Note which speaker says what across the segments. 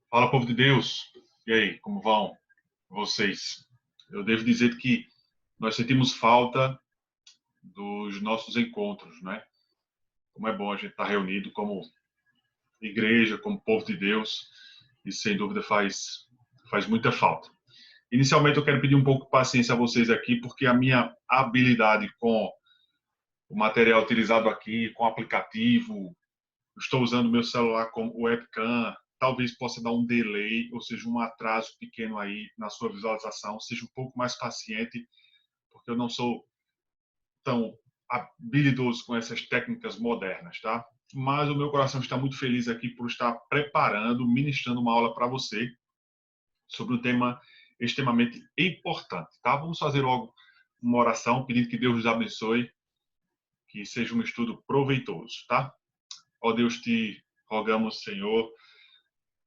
Speaker 1: Fala, povo de Deus. E aí, como vão vocês? Eu devo dizer que nós sentimos falta dos nossos encontros, né? Como é bom a gente estar reunido como igreja, como povo de Deus, e sem dúvida faz muita falta. Inicialmente, eu quero pedir um pouco de paciência a vocês aqui, porque a minha habilidade com o material utilizado aqui, com o aplicativo, estou usando o meu celular como webcam, talvez possa dar um delay, ou seja, um atraso pequeno aí na sua visualização. Seja um pouco mais paciente, porque eu não sou tão habilidoso com essas técnicas modernas, tá? Mas o meu coração está muito feliz aqui por estar preparando, ministrando uma aula para você sobre um tema extremamente importante, tá? Vamos fazer logo uma oração, pedindo que Deus nos abençoe, que seja um estudo proveitoso, tá? Ó Deus, te rogamos, Senhor,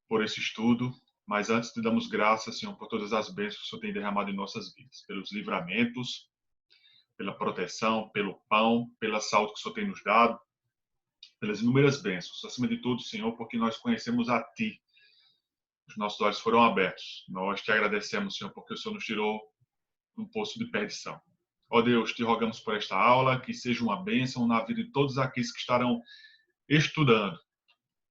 Speaker 1: por esse estudo, mas antes te damos graças, Senhor, por todas as bênçãos que o Senhor tem derramado em nossas vidas, pelos livramentos, pela proteção, pelo pão, pela saúde que o Senhor tem nos dado, pelas inúmeras bênçãos. Acima de tudo, Senhor, porque nós conhecemos a Ti. Os nossos olhos foram abertos. Nós te agradecemos, Senhor, porque o Senhor nos tirou de um poço de perdição. Ó Deus, te rogamos por esta aula, que seja uma bênção na vida de todos aqueles que estarão estudando,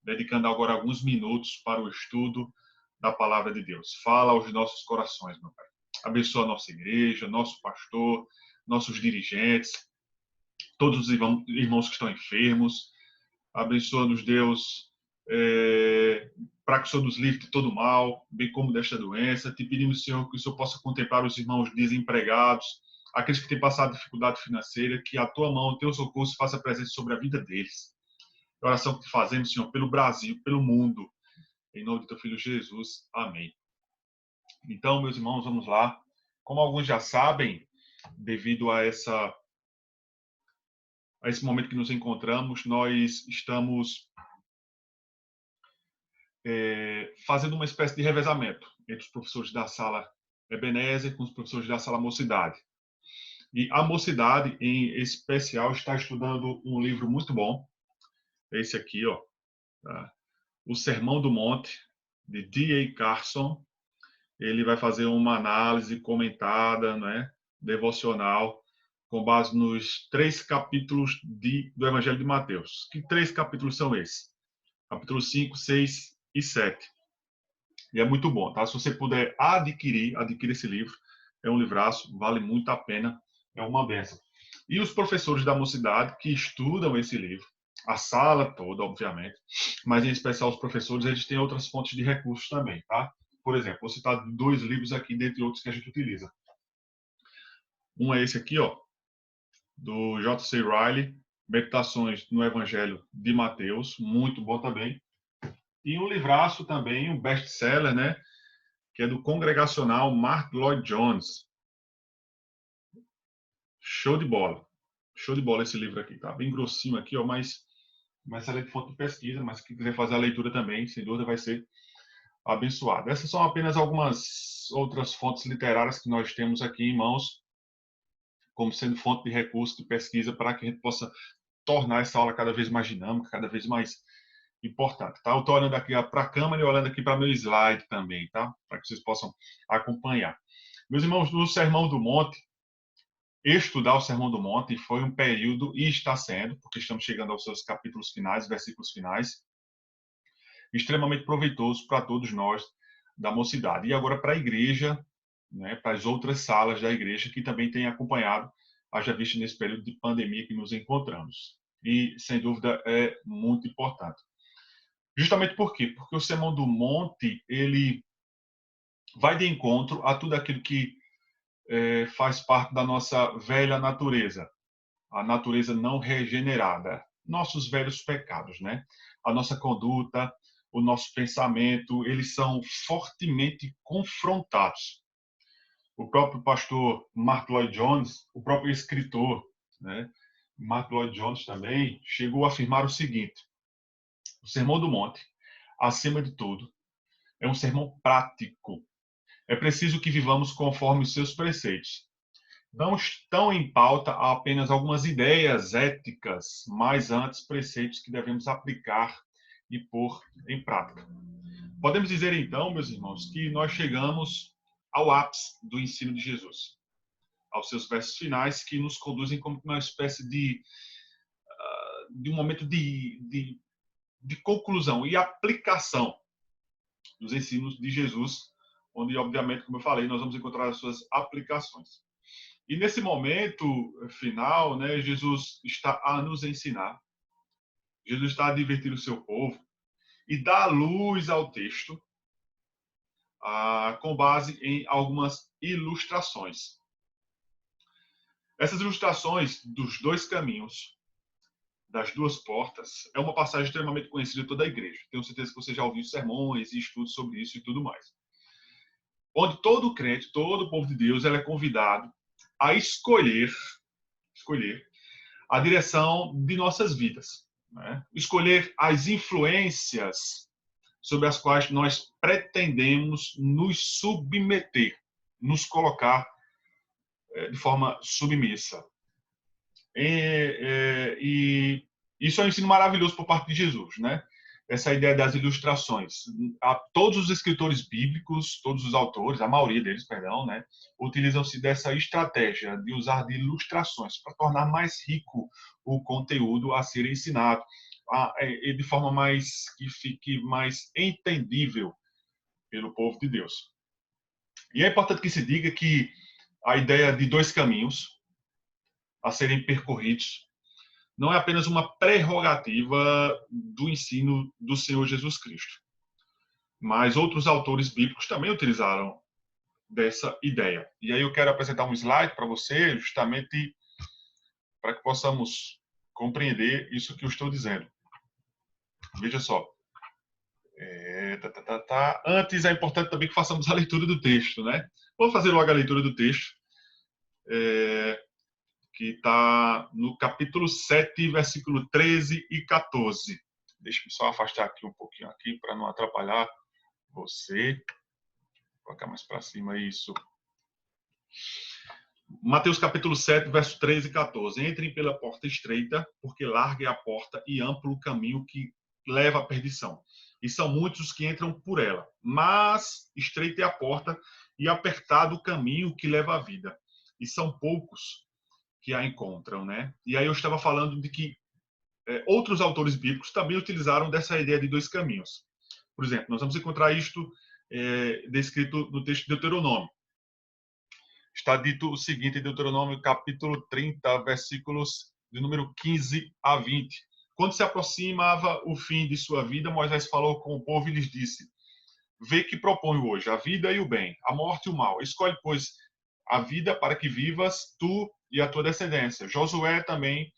Speaker 1: dedicando agora alguns minutos para o estudo da palavra de Deus. Fala aos nossos corações, meu Pai. Abençoa a nossa igreja, nosso pastor, nossos dirigentes, todos os irmãos que estão enfermos. Abençoa-nos, Deus, para que o Senhor nos livre de todo mal, bem como desta doença. Te pedimos, Senhor, que o Senhor possa contemplar os irmãos desempregados, aqueles que têm passado dificuldade financeira, que a tua mão, o teu socorro se faça presente sobre a vida deles. A oração que te fazemos, Senhor, pelo Brasil, pelo mundo, em nome do teu filho Jesus. Amém. Então, meus irmãos, vamos lá. Como alguns já sabem, devido a esse momento que nos encontramos, nós estamos fazendo uma espécie de revezamento entre os professores da sala Ebenezer com os professores da sala Mocidade. E a Mocidade, em especial, está estudando um livro muito bom, esse aqui, ó, tá? O Sermão do Monte, de D.A. Carson. Ele vai fazer uma análise comentada, né, devocional, com base nos 3 capítulos do Evangelho de Mateus. Que 3 capítulos são esses? Capítulos 5, 6 e 7. E é muito bom, tá? Se você puder adquira esse livro. É um livraço, vale muito a pena, é uma benção. E os professores da mocidade que estudam esse livro, a sala toda, obviamente, mas em especial os professores, eles têm outras fontes de recursos também, tá? Por exemplo, vou citar 2 livros aqui, dentre outros que a gente utiliza. Um é esse aqui, ó, do J.C. Riley, Meditações no Evangelho de Mateus, muito bom também. E um livraço também, um best-seller, né, que é do congregacional Mark Lloyd Jones. Show de bola. Show de bola esse livro aqui, tá? Bem grossinho aqui, ó, mas uma excelente fonte de pesquisa, mas se quiser fazer a leitura também, sem dúvida vai ser abençoado. Essas são apenas algumas outras fontes literárias que nós temos aqui em mãos, como sendo fonte de recurso de pesquisa para que a gente possa tornar essa aula cada vez mais dinâmica, cada vez mais importante, tá? Eu estou olhando aqui para a câmera e olhando aqui para meu slide também, tá? Para que vocês possam acompanhar. Meus irmãos, no Sermão do Monte, estudar o Sermão do Monte foi um período, e está sendo, porque estamos chegando aos seus capítulos finais, versículos finais, extremamente proveitoso para todos nós da mocidade. E agora para a igreja, né, para as outras salas da igreja que também têm acompanhado, haja visto nesse período de pandemia que nos encontramos. E, sem dúvida, é muito importante. Justamente por quê? Porque o Sermão do Monte, ele vai de encontro a tudo aquilo que faz parte da nossa velha natureza, a natureza não regenerada, nossos velhos pecados, né? A nossa conduta, o nosso pensamento, eles são fortemente confrontados. O próprio pastor Mark Lloyd Jones, o próprio escritor, né? Mark Lloyd Jones também chegou a afirmar o seguinte: o Sermão do Monte, acima de tudo, é um sermão prático. É preciso que vivamos conforme os seus preceitos. Não estão em pauta apenas algumas ideias éticas, mas antes preceitos que devemos aplicar e pôr em prática. Podemos dizer, então, meus irmãos, que nós chegamos ao ápice do ensino de Jesus, aos seus versos finais, que nos conduzem como uma espécie de um momento de conclusão e aplicação dos ensinos de Jesus, onde, obviamente, como eu falei, nós vamos encontrar as suas aplicações. E nesse momento final, né, Jesus está a nos ensinar, Jesus está a advertir o seu povo e dar luz ao texto com base em algumas ilustrações. Essas ilustrações dos dois caminhos, das duas portas, é uma passagem extremamente conhecida de toda a igreja. Tenho certeza que você já ouviu sermões e estudos sobre isso e tudo mais. Onde todo crente, todo povo de Deus, ele é convidado a escolher a direção de nossas vidas, né? Escolher as influências sobre as quais nós pretendemos nos submeter, nos colocar de forma submissa. E isso é um ensino maravilhoso por parte de Jesus, né? Essa ideia das ilustrações. Todos os escritores bíblicos, todos os autores, a maioria deles, perdão, né, utilizam-se dessa estratégia de usar de ilustrações para tornar mais rico o conteúdo a ser ensinado, e de forma mais que fique mais entendível pelo povo de Deus. E é importante que se diga que a ideia de dois caminhos a serem percorridos não é apenas uma prerrogativa do ensino do Senhor Jesus Cristo, mas outros autores bíblicos também utilizaram dessa ideia. E aí eu quero apresentar um slide para você, justamente para que possamos compreender isso que eu estou dizendo. Veja só. Antes é importante também que façamos a leitura do texto, né? Vamos fazer logo a leitura do texto. Que está no capítulo 7, versículo 13 e 14. Deixa eu só afastar aqui um pouquinho aqui para não atrapalhar você. Vou colocar mais para cima isso. Mateus capítulo 7, verso 13 e 14. Entrem pela porta estreita, porque larga é a porta e amplo o caminho que leva à perdição. E são muitos os que entram por ela. Mas estreita é a porta e apertado o caminho que leva à vida. E são poucos que a encontram, né? E aí eu estava falando de que outros autores bíblicos também utilizaram dessa ideia de dois caminhos. Por exemplo, nós vamos encontrar isto descrito no texto de Deuteronômio. Está dito o seguinte em Deuteronômio, capítulo 30, versículos de número 15 a 20. Quando se aproximava o fim de sua vida, Moisés falou com o povo e lhes disse: vê que proponho hoje a vida e o bem, a morte e o mal. Escolhe, pois, a vida para que vivas tu e a tua descendência. Josué também,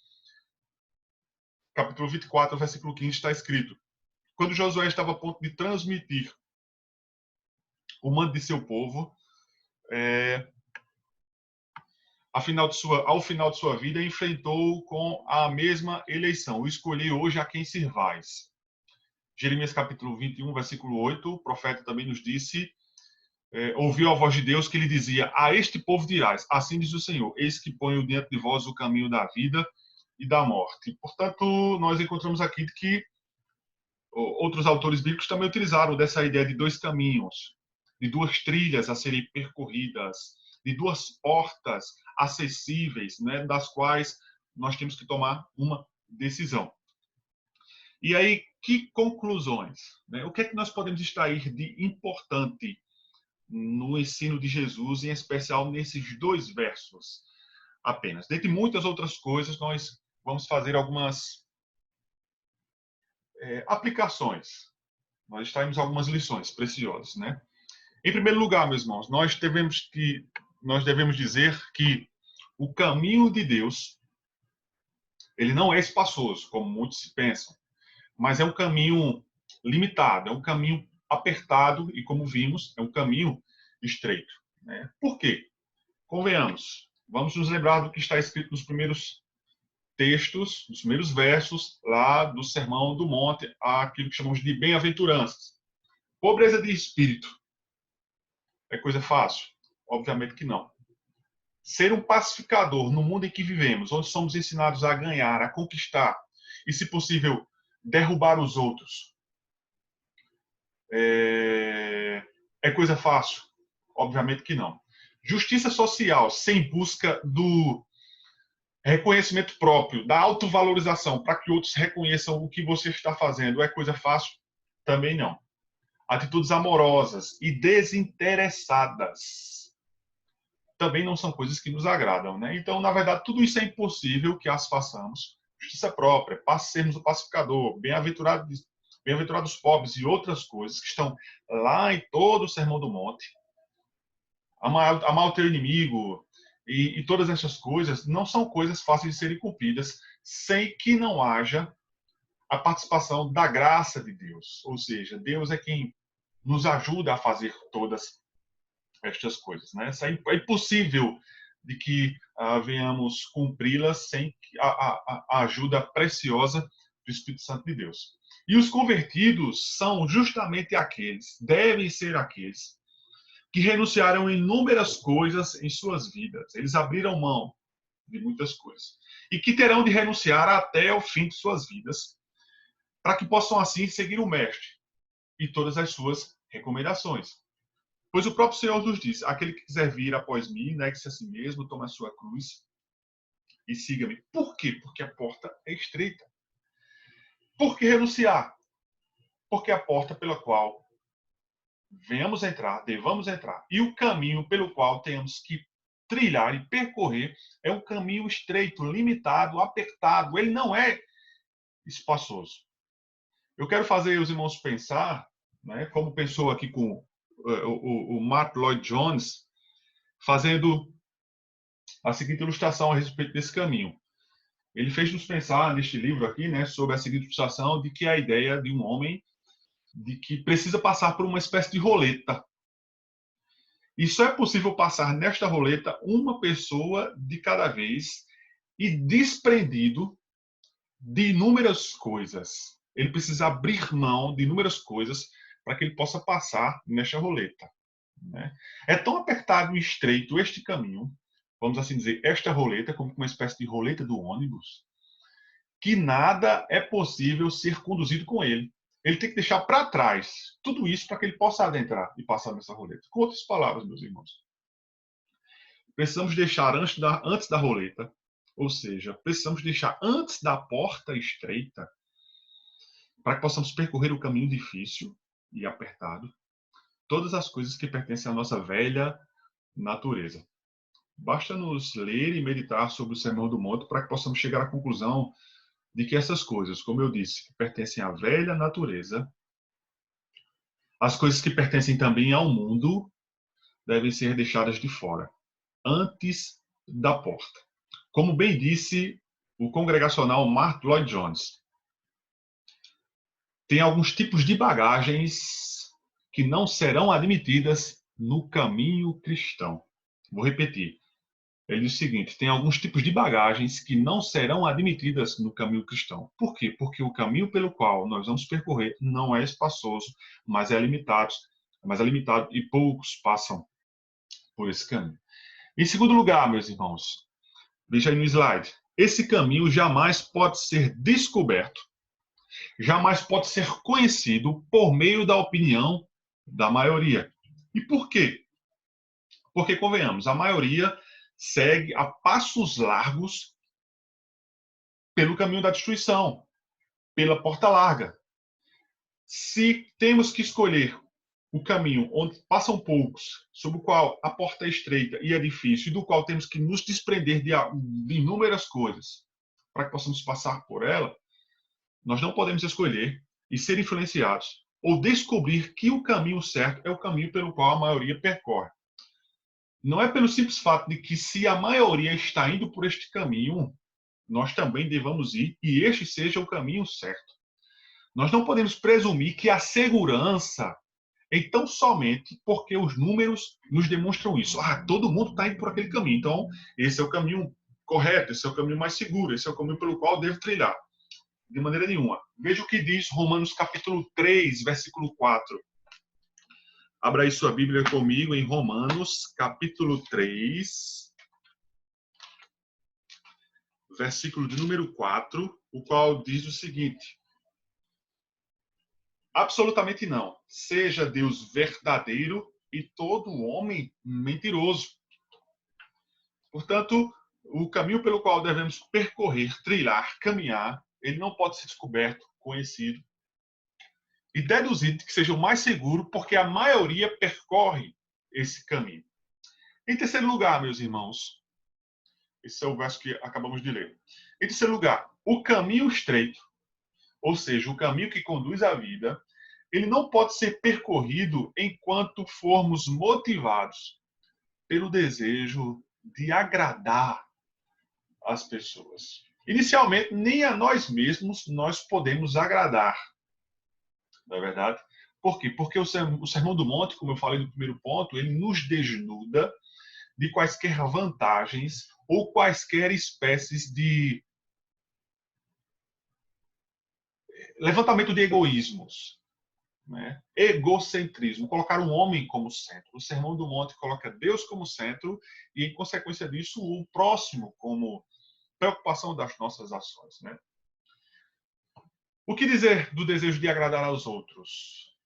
Speaker 1: capítulo 24, versículo 15, está escrito: quando Josué estava a ponto de transmitir o mando de seu povo, ao final de sua vida, enfrentou com a mesma eleição: escolhi hoje a quem servais. Jeremias capítulo 21, versículo 8, o profeta também nos disse: ouviu a voz de Deus que lhe dizia: a este povo dirás, assim diz o Senhor, eis que ponho diante de vós o caminho da vida e da morte. Portanto, nós encontramos aqui que outros autores bíblicos também utilizaram dessa ideia de dois caminhos, de duas trilhas a serem percorridas, de duas portas acessíveis, né, das quais nós temos que tomar uma decisão. E aí, que conclusões? Né? O que é que nós podemos extrair de importante no ensino de Jesus, em especial nesses dois versos apenas? Dentre muitas outras coisas, nós vamos fazer algumas aplicações. Nós extraímos algumas lições preciosas, né? Em primeiro lugar, meus irmãos, nós devemos dizer que o caminho de Deus, ele não é espaçoso, como muitos pensam, mas é um caminho limitado, é um caminho apertado e, como vimos, é um caminho estreito, né? Por quê? Convenhamos, vamos nos lembrar do que está escrito nos primeiros textos, nos primeiros versos lá do Sermão do Monte, aquilo que chamamos de bem-aventuranças. Pobreza de espírito é coisa fácil? Obviamente que não. Ser um pacificador no mundo em que vivemos, onde somos ensinados a ganhar, a conquistar e, se possível, derrubar os outros, É coisa fácil? Obviamente que não. Justiça social sem busca do reconhecimento próprio, da autovalorização, para que outros reconheçam o que você está fazendo, é coisa fácil? Também não. Atitudes amorosas e desinteressadas também não são coisas que nos agradam, né? Então, na verdade, tudo isso é impossível que as façamos. Justiça própria, sermos o pacificador, bem-aventurados pobres e outras coisas que estão lá em todo o Sermão do Monte. Amar o teu inimigo e todas essas coisas não são coisas fáceis de serem cumpridas sem que não haja a participação da graça de Deus. Ou seja, Deus é quem nos ajuda a fazer todas estas coisas, né? É impossível de que venhamos cumpri-las sem a ajuda preciosa do Espírito Santo de Deus. E os convertidos são justamente aqueles, devem ser aqueles, que renunciaram a inúmeras coisas em suas vidas. Eles abriram mão de muitas coisas. E que terão de renunciar até o fim de suas vidas, para que possam assim seguir o Mestre e todas as suas recomendações. Pois o próprio Senhor nos diz: aquele que quiser vir após mim, negue-se a si mesmo, tome a sua cruz e siga-me. Por quê? Porque a porta é estreita. Por que renunciar? Porque a porta pela qual venhamos entrar, devamos entrar, e o caminho pelo qual temos que trilhar e percorrer é um caminho estreito, limitado, apertado. Ele não é espaçoso. Eu quero fazer os irmãos pensar, né, como pensou aqui com o Mark Lloyd Jones, fazendo a seguinte ilustração a respeito desse caminho. Ele fez nos pensar neste livro aqui, né, sobre a seguinte ilustração de que a ideia de um homem de que precisa passar por uma espécie de roleta. E só é possível passar nesta roleta uma pessoa de cada vez e desprendido de inúmeras coisas. Ele precisa abrir mão de inúmeras coisas para que ele possa passar nesta roleta, né? É tão apertado e estreito este caminho, vamos assim dizer, esta roleta, como uma espécie de roleta do ônibus, que nada é possível ser conduzido com ele. Ele tem que deixar para trás tudo isso para que ele possa adentrar e passar nessa roleta. Com outras palavras, meus irmãos, precisamos deixar antes da roleta, ou seja, precisamos deixar antes da porta estreita, para que possamos percorrer o caminho difícil e apertado, todas as coisas que pertencem à nossa velha natureza. Basta nos ler e meditar sobre o Sermão do Monte para que possamos chegar à conclusão de que essas coisas, como eu disse, que pertencem à velha natureza, as coisas que pertencem também ao mundo, devem ser deixadas de fora, antes da porta. Como bem disse o congregacional Mark Lloyd Jones, tem alguns tipos de bagagens que não serão admitidas no caminho cristão. Vou repetir. Ele diz o seguinte: tem alguns tipos de bagagens que não serão admitidas no caminho cristão. Por quê? Porque o caminho pelo qual nós vamos percorrer não é espaçoso, mas é limitado e poucos passam por esse caminho. Em segundo lugar, meus irmãos, veja aí no slide, esse caminho jamais pode ser descoberto, jamais pode ser conhecido por meio da opinião da maioria. E por quê? Porque, convenhamos, a maioria segue a passos largos pelo caminho da destruição, pela porta larga. Se temos que escolher o caminho onde passam poucos, sobre o qual a porta é estreita e é difícil, e do qual temos que nos desprender de inúmeras coisas para que possamos passar por ela, nós não podemos escolher e ser influenciados ou descobrir que o caminho certo é o caminho pelo qual a maioria percorre. Não é pelo simples fato de que, se a maioria está indo por este caminho, nós também devamos ir e este seja o caminho certo. Nós não podemos presumir que a segurança é tão somente porque os números nos demonstram isso. Todo mundo está indo por aquele caminho, então esse é o caminho correto, esse é o caminho mais seguro, esse é o caminho pelo qual eu devo trilhar. De maneira nenhuma. Veja o que diz Romanos capítulo 3, versículo 4. Abra aí sua Bíblia comigo em Romanos capítulo 3, versículo de número 4, o qual diz o seguinte: Absolutamente não. Seja Deus verdadeiro e todo homem mentiroso. Portanto, o caminho pelo qual devemos percorrer, trilhar, caminhar, ele não pode ser descoberto, conhecido e deduzido que seja o mais seguro, porque a maioria percorre esse caminho. Em terceiro lugar, meus irmãos, esse é o verso que acabamos de ler. Em terceiro lugar, o caminho estreito, ou seja, o caminho que conduz à vida, ele não pode ser percorrido enquanto formos motivados pelo desejo de agradar as pessoas. Inicialmente, nem a nós mesmos nós podemos agradar, não é verdade? Por quê? Porque o Sermão do Monte, como eu falei no primeiro ponto, ele nos desnuda de quaisquer vantagens ou quaisquer espécies de levantamento de egoísmos, né? Egocentrismo, colocar um homem como centro. O Sermão do Monte coloca Deus como centro e, em consequência disso, o próximo como preocupação das nossas ações, né? O que dizer do desejo de agradar aos outros?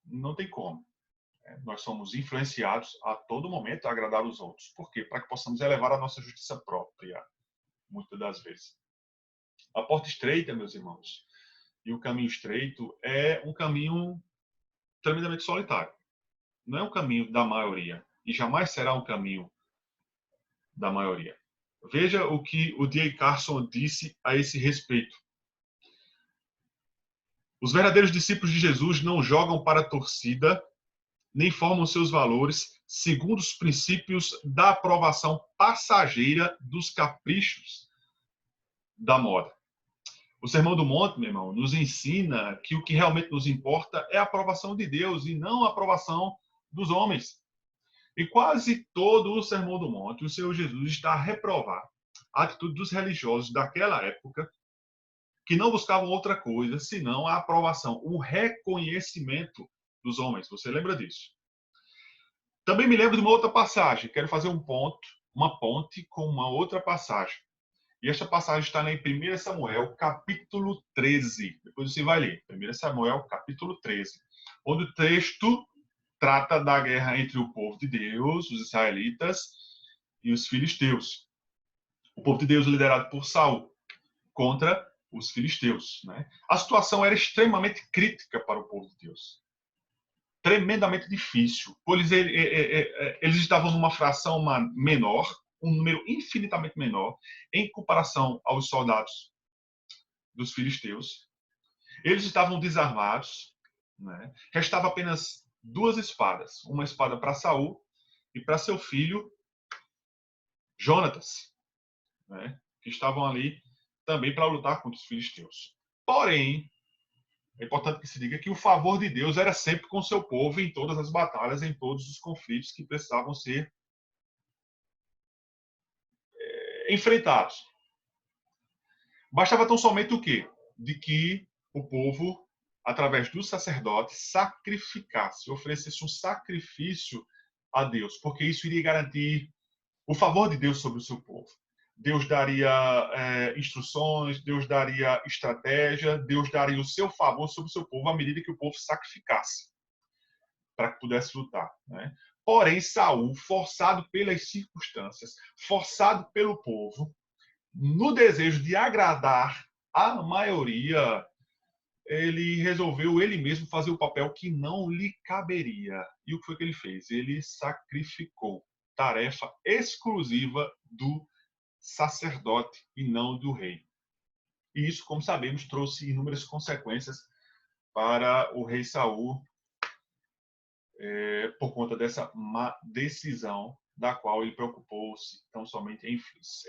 Speaker 1: Não tem como. Nós somos influenciados a todo momento a agradar os outros. Por quê? Para que possamos elevar a nossa justiça própria, muitas das vezes. A porta estreita, meus irmãos, e o caminho estreito é um caminho tremendamente solitário. Não é um caminho da maioria e jamais será um caminho da maioria. Veja o que o D.A. Carson disse a esse respeito. Os verdadeiros discípulos de Jesus não jogam para a torcida, nem formam seus valores segundo os princípios da aprovação passageira dos caprichos da moda. O Sermão do Monte, meu irmão, nos ensina que o que realmente nos importa é a aprovação de Deus e não a aprovação dos homens. E quase todo o Sermão do Monte, o Senhor Jesus está a reprovar a atitude dos religiosos daquela época, que não buscavam outra coisa senão a aprovação, o reconhecimento dos homens. Você lembra disso? Também me lembro de uma outra passagem. Quero fazer uma ponte com uma outra passagem. E esta passagem está em 1 Samuel, capítulo 13. Depois você vai ler. 1 Samuel, capítulo 13. Onde o texto trata da guerra entre o povo de Deus, os israelitas, e os filisteus. O povo de Deus liderado por Saul contra os filisteus, né? A situação era extremamente crítica para o povo de Deus. Tremendamente difícil, pois eles estavam numa fração menor, um número infinitamente menor, em comparação aos soldados dos filisteus. Eles estavam desarmados, né? Restava apenas 2 espadas, uma espada para Saul e para seu filho Jonatas, né? Que estavam ali também para lutar contra os filisteus. Porém, é importante que se diga que o favor de Deus era sempre com seu povo em todas as batalhas, em todos os conflitos que precisavam ser enfrentados. Bastava tão somente o quê? De que o povo, através dos sacerdotes, sacrificasse, oferecesse um sacrifício a Deus, porque isso iria garantir o favor de Deus sobre o seu povo. Deus daria instruções, Deus daria estratégia, Deus daria o seu favor sobre o seu povo à medida que o povo sacrificasse para que pudesse lutar, né? Porém, Saul, forçado pelas circunstâncias, forçado pelo povo, no desejo de agradar a maioria, ele resolveu ele mesmo fazer o papel que não lhe caberia. E o que foi que ele fez? Ele sacrificou, tarefa exclusiva do sacerdote e não do rei. E isso, como sabemos, trouxe inúmeras consequências para o rei Saul por conta dessa má decisão da qual ele preocupou-se tão somente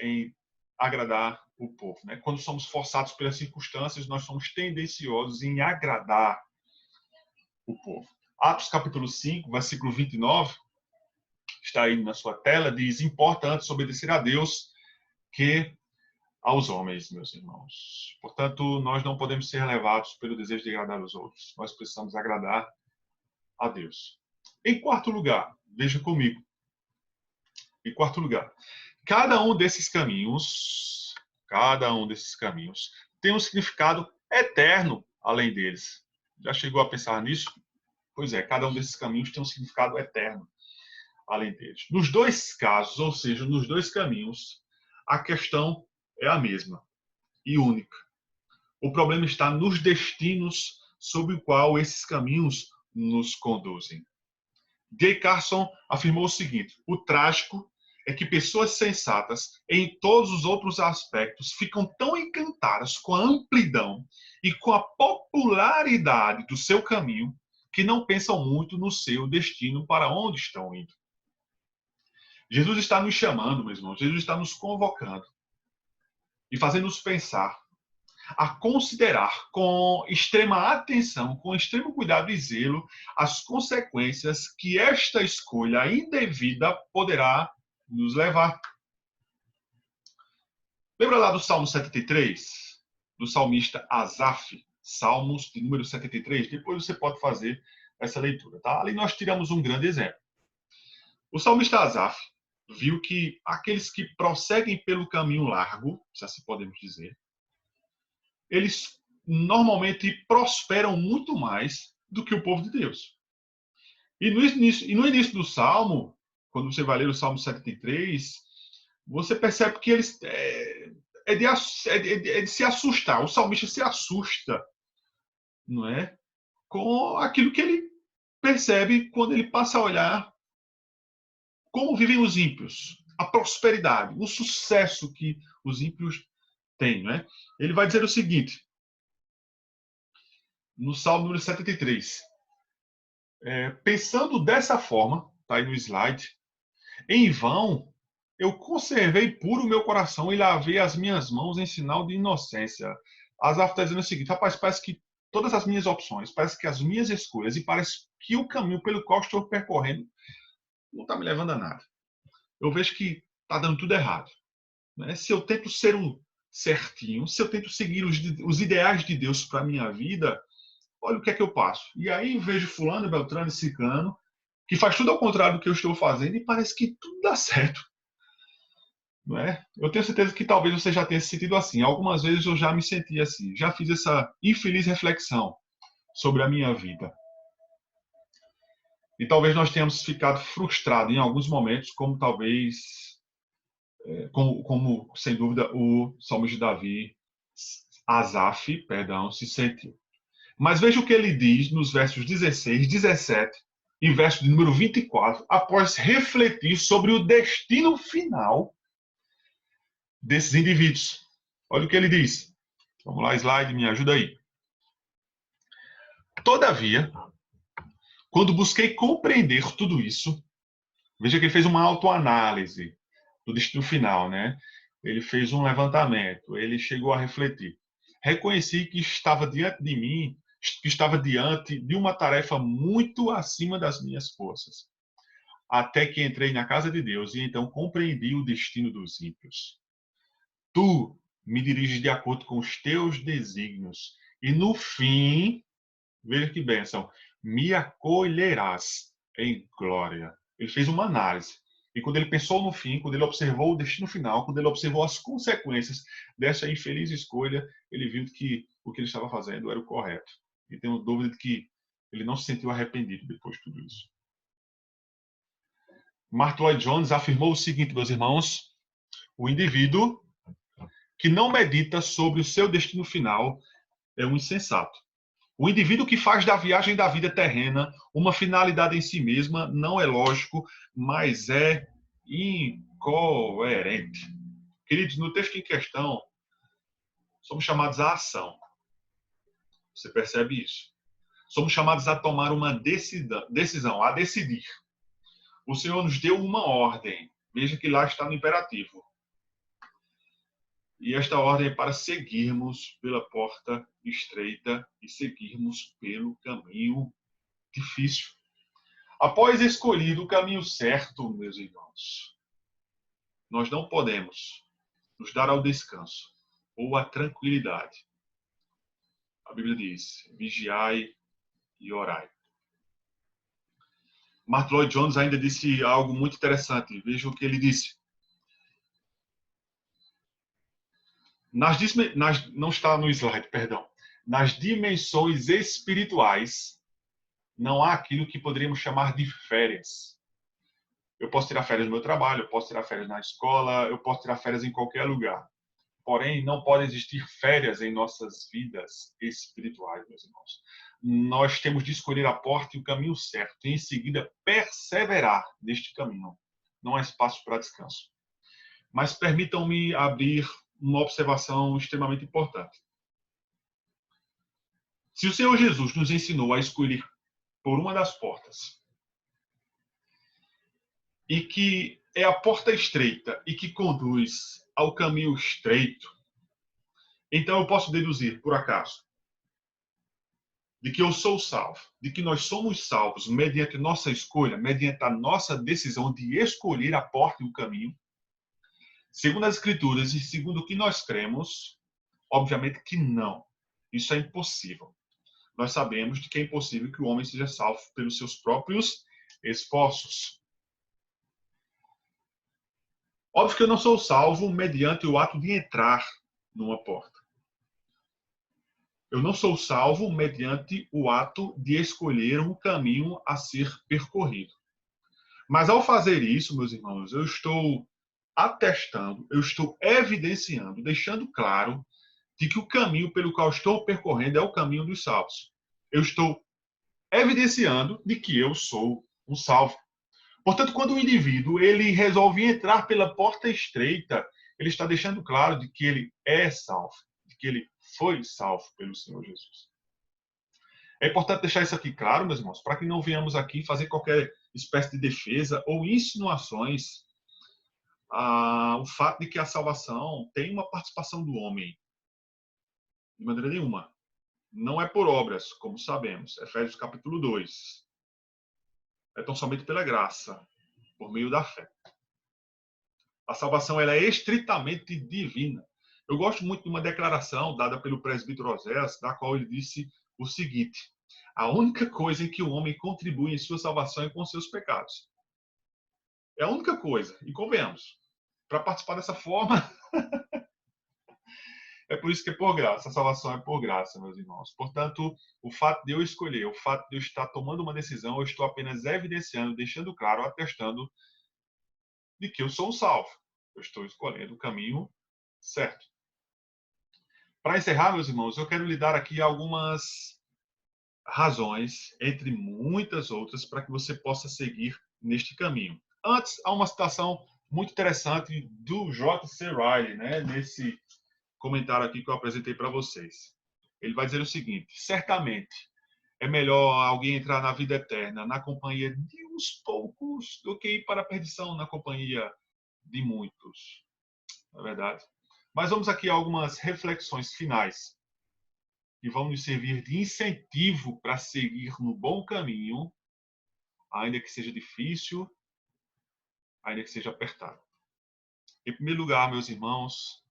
Speaker 1: em agradar o povo, né? Quando somos forçados pelas circunstâncias, nós somos tendenciosos em agradar o povo. Atos capítulo 5, versículo 29, está aí na sua tela, diz: importa antes obedecer a Deus que aos homens, meus irmãos. Portanto, nós não podemos ser levados pelo desejo de agradar os outros. Nós precisamos agradar a Deus. Em quarto lugar, veja comigo. Em quarto lugar, cada um desses caminhos tem um significado eterno além deles. Já chegou a pensar nisso? Pois é, cada um desses caminhos tem um significado eterno além deles. Nos dois casos, ou seja, nos dois caminhos, a questão é a mesma e única. O problema está nos destinos sob o qual esses caminhos nos conduzem. J. Carson afirmou o seguinte: o trágico é que pessoas sensatas, em todos os outros aspectos, ficam tão encantadas com a amplidão e com a popularidade do seu caminho que não pensam muito no seu destino, para onde estão indo. Jesus está nos chamando, meus irmãos, Jesus está nos convocando e fazendo-nos pensar, a considerar com extrema atenção, com extremo cuidado e zelo, as consequências que esta escolha indevida poderá nos levar. Lembra lá do Salmo 73? Do salmista Asaf, Salmos de número 73? Depois você pode fazer essa leitura, tá? Ali nós tiramos um grande exemplo. O salmista Asaf viu que aqueles que prosseguem pelo caminho largo, se assim podemos dizer, eles normalmente prosperam muito mais do que o povo de Deus. E no início do Salmo, quando você vai ler o Salmo 73, você percebe que eles é de se assustar. O salmista se assusta, não é? Com aquilo que ele percebe quando ele passa a olhar como vivem os ímpios, a prosperidade, o sucesso que os ímpios têm, não é? Ele vai dizer o seguinte, no Salmo número 73. Pensando dessa forma, está aí no slide, em vão eu conservei puro o meu coração e lavei as minhas mãos em sinal de inocência. Asaf está dizendo o seguinte: rapaz, parece que todas as minhas opções, parece que as minhas escolhas, e parece que o caminho pelo qual estou percorrendo não está me levando a nada. Eu vejo que está dando tudo errado. Né? Se eu tento ser um certinho, se eu tento seguir os ideais de Deus para a minha vida, olha o que é que eu passo. E aí vejo fulano, beltrano e ciclano, que faz tudo ao contrário do que eu estou fazendo e parece que tudo dá certo. Não é? Eu tenho certeza que talvez você já tenha se sentido assim. Algumas vezes eu já me senti assim. Já fiz essa infeliz reflexão sobre a minha vida. E talvez nós tenhamos ficado frustrados em alguns momentos, como talvez, como sem dúvida, o salmista de Davi, Asaf, perdão, se sentiu. Mas veja o que ele diz nos versos 16, 17 e verso de número 24, após refletir sobre o destino final desses indivíduos. Olha o que ele diz. Vamos lá, slide, me ajuda aí. Todavia, quando busquei compreender tudo isso, veja que ele fez uma autoanálise do destino final, né? Ele fez um levantamento, ele chegou a refletir. Reconheci que estava diante de mim, que estava diante de uma tarefa muito acima das minhas forças. Até que entrei na casa de Deus e então compreendi o destino dos ímpios. Tu me diriges de acordo com os teus desígnios e no fim, veja que bênção, me acolherás em glória. Ele fez uma análise. E quando ele pensou no fim, quando ele observou o destino final, quando ele observou as consequências dessa infeliz escolha, ele viu que o que ele estava fazendo era o correto. E tenho dúvida de que ele não se sentiu arrependido depois de tudo isso. Martyn Lloyd-Jones afirmou o seguinte, meus irmãos: o indivíduo que não medita sobre o seu destino final é um insensato. O indivíduo que faz da viagem da vida terrena uma finalidade em si mesma não é lógico, mas é incoerente. Queridos, no texto em questão, somos chamados à ação. Você percebe isso? Somos chamados a tomar uma decisão, a decidir. O Senhor nos deu uma ordem. Veja que lá está no imperativo. E esta ordem é para seguirmos pela porta estreita e seguirmos pelo caminho difícil. Após escolhido o caminho certo, meus irmãos, nós não podemos nos dar ao descanso ou à tranquilidade. A Bíblia diz: vigiai e orai. Martyn Lloyd-Jones ainda disse algo muito interessante. Veja o que ele disse. Não está no slide, perdão. nas dimensões espirituais, não há aquilo que poderíamos chamar de férias. Eu posso tirar férias no meu trabalho, eu posso tirar férias na escola, eu posso tirar férias em qualquer lugar. Porém, não pode existir férias em nossas vidas espirituais, meus irmãos. Nós temos de escolher a porta e o caminho certo, e em seguida perseverar neste caminho. Não há espaço para descanso. Mas permitam-me abrir uma observação extremamente importante. Se o Senhor Jesus nos ensinou a escolher por uma das portas, e que é a porta estreita e que conduz ao caminho estreito, então eu posso deduzir, por acaso, de que eu sou salvo, de que nós somos salvos mediante nossa escolha, mediante a nossa decisão de escolher a porta e o caminho, segundo as Escrituras e segundo o que nós cremos, obviamente que não. Isso é impossível. Nós sabemos de que é impossível que o homem seja salvo pelos seus próprios esforços. Óbvio que eu não sou salvo mediante o ato de entrar numa porta. Eu não sou salvo mediante o ato de escolher um caminho a ser percorrido. Mas ao fazer isso, meus irmãos, eu estou atestando, eu estou evidenciando, deixando claro de que o caminho pelo qual estou percorrendo é o caminho dos salvos. Eu estou evidenciando de que eu sou um salvo. Portanto, quando o indivíduo ele resolve entrar pela porta estreita, ele está deixando claro de que ele é salvo, de que ele foi salvo pelo Senhor Jesus. É importante deixar isso aqui claro, meus irmãos, para que não venhamos aqui fazer qualquer espécie de defesa ou insinuações o fato de que a salvação tem uma participação do homem. De maneira nenhuma. Não é por obras, como sabemos. Efésios capítulo 2. É tão somente pela graça, por meio da fé. A salvação ela é estritamente divina. Eu gosto muito de uma declaração dada pelo presbítero Oséias, da qual ele disse o seguinte: a única coisa em que o homem contribui em sua salvação é com seus pecados. É a única coisa. E convenhamos, para participar dessa forma, é por isso que é por graça. A salvação é por graça, meus irmãos. Portanto, o fato de eu escolher, o fato de eu estar tomando uma decisão, eu estou apenas evidenciando, deixando claro, atestando de que eu sou um salvo. Eu estou escolhendo o caminho certo. Para encerrar, meus irmãos, eu quero lhe dar aqui algumas razões, entre muitas outras, para que você possa seguir neste caminho. Antes, há uma citação muito interessante do J.C. Ryle, né, nesse comentário aqui que eu apresentei para vocês. Ele vai dizer o seguinte: certamente é melhor alguém entrar na vida eterna na companhia de uns poucos do que ir para a perdição na companhia de muitos. Não é verdade? Mas vamos aqui a algumas reflexões finais que vão nos servir de incentivo para seguir no bom caminho, ainda que seja difícil, ainda que seja apertado. Em primeiro lugar, meus irmãos,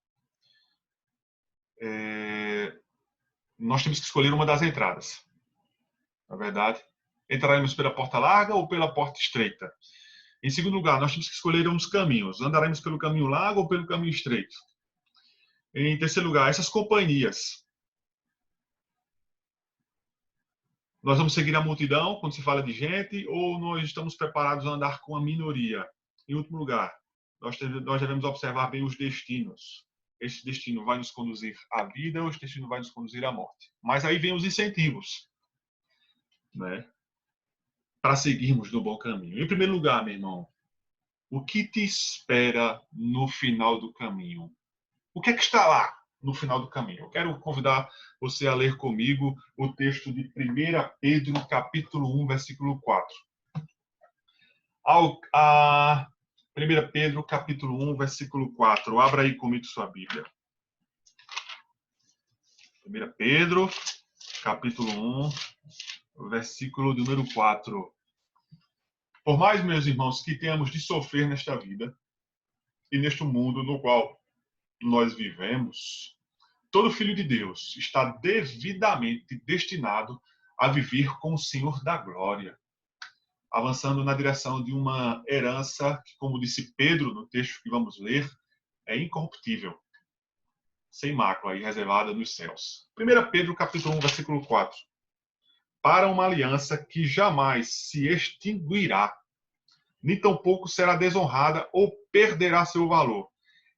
Speaker 1: nós temos que escolher uma das entradas. Na verdade, entraremos pela porta larga ou pela porta estreita. Em segundo lugar, nós temos que escolher uns caminhos. Andaremos pelo caminho largo ou pelo caminho estreito. Em terceiro lugar, essas companhias. Nós vamos seguir a multidão quando se fala de gente ou nós estamos preparados a andar com a minoria? Em último lugar, nós devemos observar bem os destinos. Esse destino vai nos conduzir à vida ou esse destino vai nos conduzir à morte? Mas aí vem os incentivos, né, para seguirmos no bom caminho. Em primeiro lugar, meu irmão, o que te espera no final do caminho? O que é que está lá no final do caminho? Eu quero convidar você a ler comigo o texto de 1 Pedro, capítulo 1, versículo 4. 1 Pedro, capítulo 1, versículo 4. Abra aí comigo sua Bíblia. 1 Pedro, capítulo 1, versículo número 4. Por mais, meus irmãos, que tenhamos de sofrer nesta vida e neste mundo no qual nós vivemos, todo filho de Deus está devidamente destinado a viver com o Senhor da glória, avançando na direção de uma herança que, como disse Pedro no texto que vamos ler, é incorruptível. sem mácula e reservada nos céus. 1 Pedro capítulo 1, versículo 4. Para uma aliança que jamais se extinguirá, nem tampouco será desonrada ou perderá seu valor.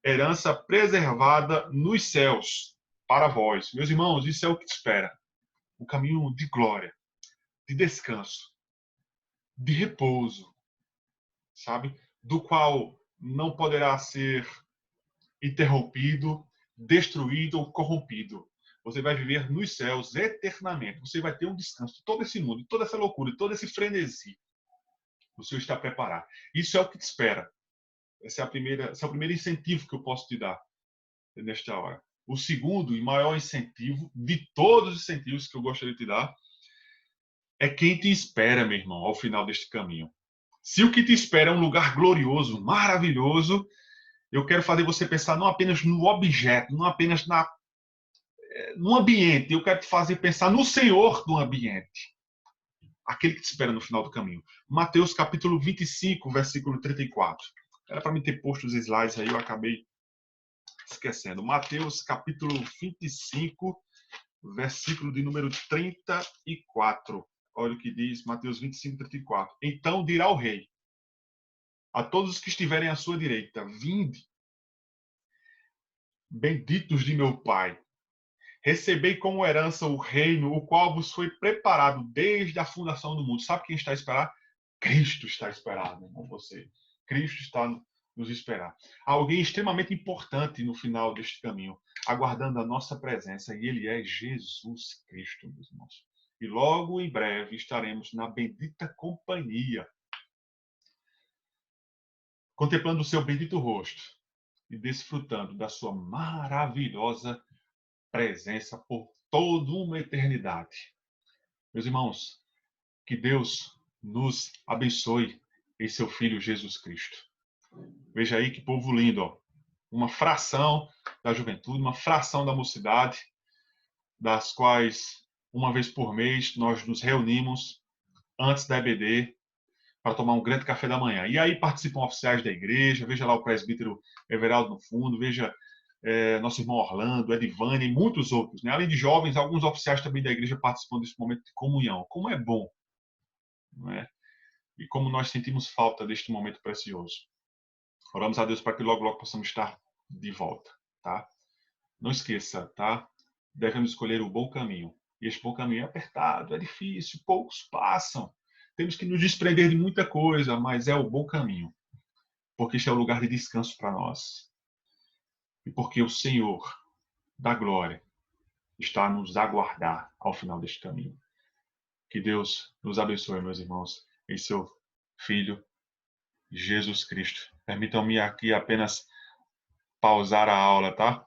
Speaker 1: Herança preservada nos céus para vós. Meus irmãos, isso é o que te espera. Um caminho de glória, de descanso, de repouso, sabe? Do qual não poderá ser interrompido, destruído ou corrompido. Você vai viver nos céus eternamente. Você vai ter um descanso de todo esse mundo, de toda essa loucura, de todo esse frenesi. O Senhor está preparado. Isso é o que te espera. Esse é o primeiro incentivo que eu posso te dar nesta hora. O segundo e maior incentivo, de todos os incentivos que eu gostaria de te dar, é quem te espera, meu irmão, ao final deste caminho. Se o que te espera é um lugar glorioso, maravilhoso, eu quero fazer você pensar não apenas no objeto, não apenas no ambiente. Eu quero te fazer pensar no Senhor do ambiente. Aquele que te espera no final do caminho. Mateus capítulo 25, versículo 34. Era para mim ter posto os slides aí, eu acabei esquecendo. Mateus capítulo 25, versículo de número 34. Olha o que diz Mateus 25, 34. Então dirá o rei a todos os que estiverem à sua direita: vinde, benditos de meu Pai. Recebei como herança o reino, o qual vos foi preparado desde a fundação do mundo. Sabe quem está a esperar? Cristo está esperado com você. Cristo está nos esperar. Alguém extremamente importante no final deste caminho, aguardando a nossa presença, e ele é Jesus Cristo, meus irmãos. E logo em breve estaremos na bendita companhia, contemplando o seu bendito rosto e desfrutando da sua maravilhosa presença por toda uma eternidade. Meus irmãos, que Deus nos abençoe em seu Filho Jesus Cristo. Veja aí que povo lindo, ó. Uma fração da juventude, uma fração da mocidade, das quais, uma vez por mês, nós nos reunimos antes da EBD para tomar um grande café da manhã. E aí participam oficiais da igreja, veja lá o presbítero Everaldo no fundo, veja nosso irmão Orlando, Edivane e muitos outros. Né? Além de jovens, alguns oficiais também da igreja participam desse momento de comunhão. Como é bom, não é? E como nós sentimos falta deste momento precioso. Oramos a Deus para que logo, logo possamos estar de volta, tá? Não esqueça, tá? Devemos escolher o bom caminho. E este bom caminho é apertado, é difícil, poucos passam. Temos que nos desprender de muita coisa, mas é o bom caminho. Porque este é o lugar de descanso para nós. E porque o Senhor da glória está a nos aguardar ao final deste caminho. Que Deus nos abençoe, meus irmãos, em seu Filho, Jesus Cristo. Permitam-me aqui apenas pausar a aula, tá?